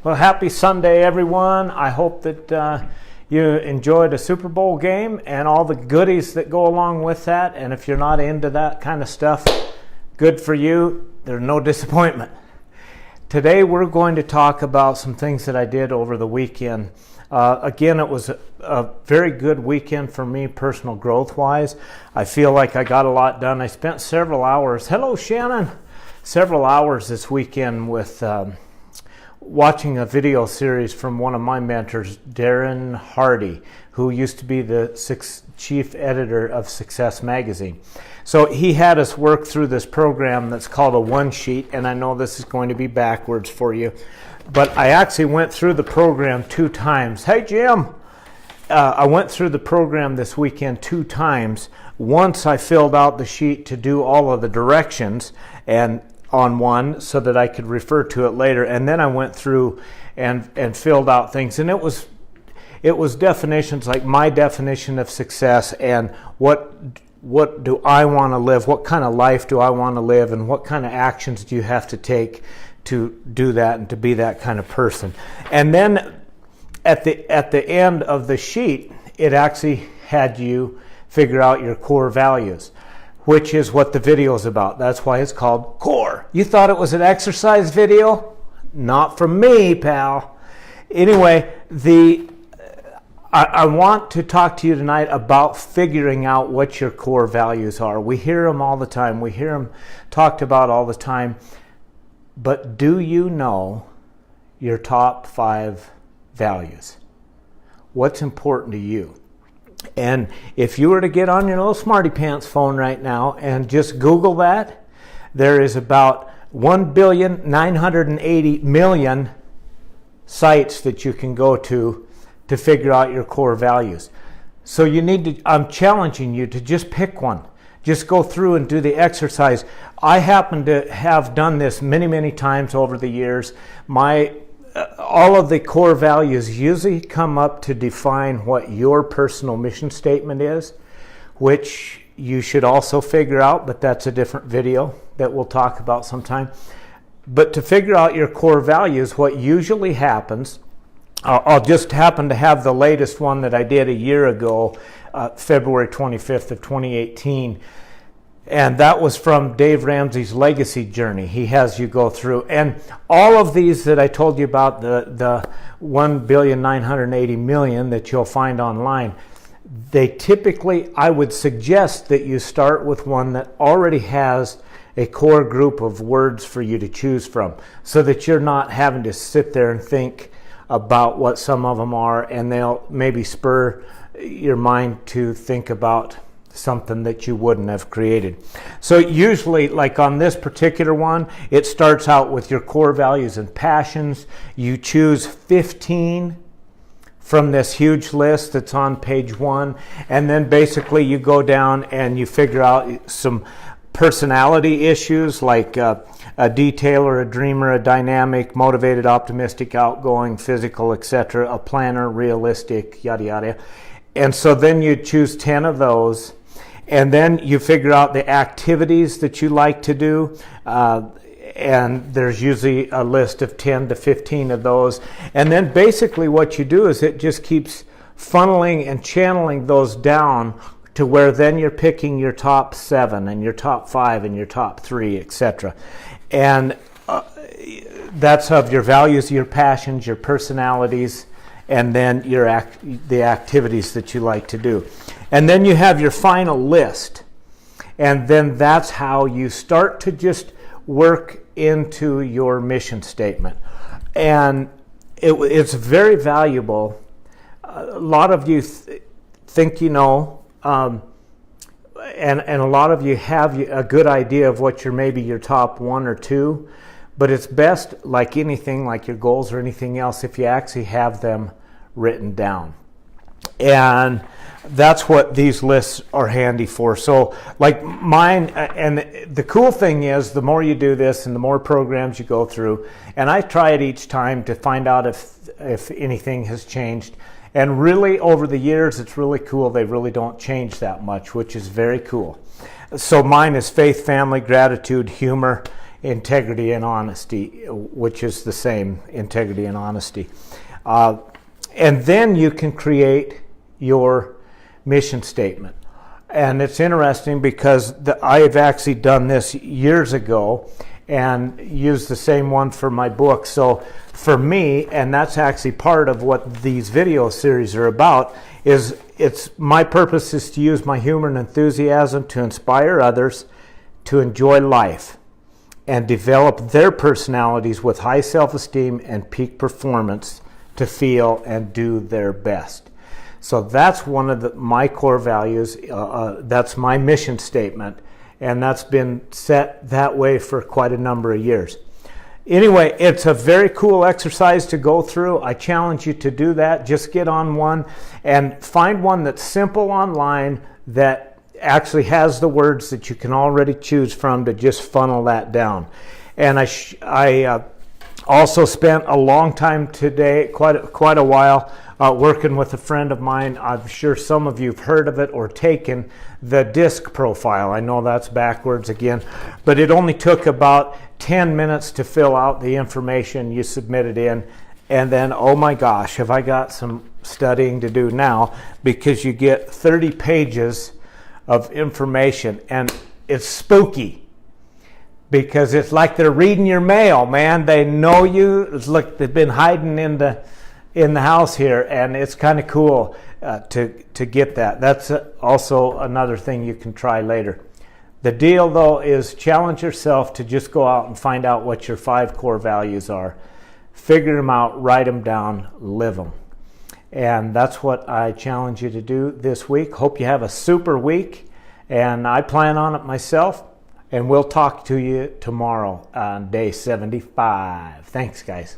Well, happy Sunday, everyone. I hope that you enjoyed a Super Bowl game and all the goodies that go along with that. And if you're not into that kind of stuff, good for you. There's no disappointment. Today, we're going to talk about some things that I did over the weekend. Again, it was a very good weekend for me, personal growth-wise. I feel like I got a lot done. I spent several hours. Hello, Shannon. Several hours this weekend with watching a video series from one of my mentors, Darren Hardy, who used to be the chief editor of Success Magazine. So he had us work through this program that's called a one sheet, and I know this is going to be backwards for you, but I actually went through the program 2 times. Hey, Jim! I went through the program this weekend 2 times. Once I filled out the sheet to do all of the directions and on one so that I could refer to it later, and then I went through and filled out things, and it was definitions like my definition of success and what do I want to live, what kind of life do I want to live, and what kind of actions do you have to take to do that and to be that kind of person. And then at the end of the sheet, it actually had you figure out your core values, which is what the video is about. That's why it's called Core. You thought it was an exercise video? Not from me, pal. Anyway, I want to talk to you tonight about figuring out what your core values are. We hear them all the time. We hear them talked about all the time. But do you know your top 5 values? What's important to you? And if you were to get on your little smarty pants phone right now and just Google that, there is about 1,980,000,000 sites that you can go to figure out your core values. So I'm challenging you to just pick one. Just go through and do the exercise. I happen to have done this many, many times over the years. All of the core values usually come up to define what your personal mission statement is, which you should also figure out, but that's a different video that we'll talk about sometime. But to figure out your core values, what usually happens, I'll just happen to have the latest one that I did a year ago, February 25th of 2018. And that was from Dave Ramsey's Legacy Journey. He has you go through. And all of these that I told you about, the 1,980,000,000 that you'll find online, they typically, I would suggest that you start with one that already has a core group of words for you to choose from, so that you're not having to sit there and think about what some of them are, and they'll maybe spur your mind to think about something that you wouldn't have created. So usually, like on this particular one, it starts out with your core values and passions. You choose 15 from this huge list that's on page 1, and then basically you go down and you figure out some personality issues like a detailer, a dreamer, a dynamic, motivated, optimistic, outgoing, physical, etc., a planner, realistic, yada yada. And so then you choose 10 of those, and then you figure out the activities that you like to do, and there's usually a list of 10 to 15 of those. And then basically what you do is it just keeps funneling and channeling those down to where then you're picking your top 7 and your top 5 and your top 3, etc. And that's of your values, your passions, your personalities, and then the activities that you like to do. And then you have your final list. And then that's how you start to just work into your mission statement. And it's very valuable. A lot of you think you know, and a lot of you have a good idea of what maybe your top 1 or 2, but it's best, like anything, like your goals or anything else, if you actually have them written down. And that's what these lists are handy for. So like mine, and the cool thing is the more you do this and the more programs you go through, and I try it each time to find out if anything has changed. And really over the years, it's really cool. They really don't change that much, which is very cool. So mine is faith, family, gratitude, humor, integrity and honesty, which is the same, integrity and honesty. And then you can create your mission statement. And it's interesting because I've actually done this years ago and used the same one for my book. So for me, and that's actually part of what these video series are about, is my purpose is to use my humor and enthusiasm to inspire others to enjoy life and develop their personalities with high self-esteem and peak performance to feel and do their best. So that's one of my core values. That's my mission statement, and that's been set that way for quite a number of years. Anyway, it's a very cool exercise to go through. I challenge you to do that. Just get on one and find one that's simple online that actually has the words that you can already choose from to just funnel that down. And I also spent a long time today, quite a while, working with a friend of mine. I'm sure some of you have heard of it or taken the DISC profile. I know that's backwards again, but it only took about 10 minutes to fill out the information you submitted in. And then, oh my gosh, have I got some studying to do now, because you get 30 pages of information, and it's spooky because it's like they're reading your mail, man. They know you. It's like they've been hiding in the house here, and it's kind of cool to get that. That's also another thing you can try later. The deal, though, is challenge yourself to just go out and find out what your 5 core values are. Figure them out, write them down, live them. And that's what I challenge you to do this week. Hope you have a super week, and I plan on it myself. And we'll talk to you tomorrow on day 75. Thanks, guys.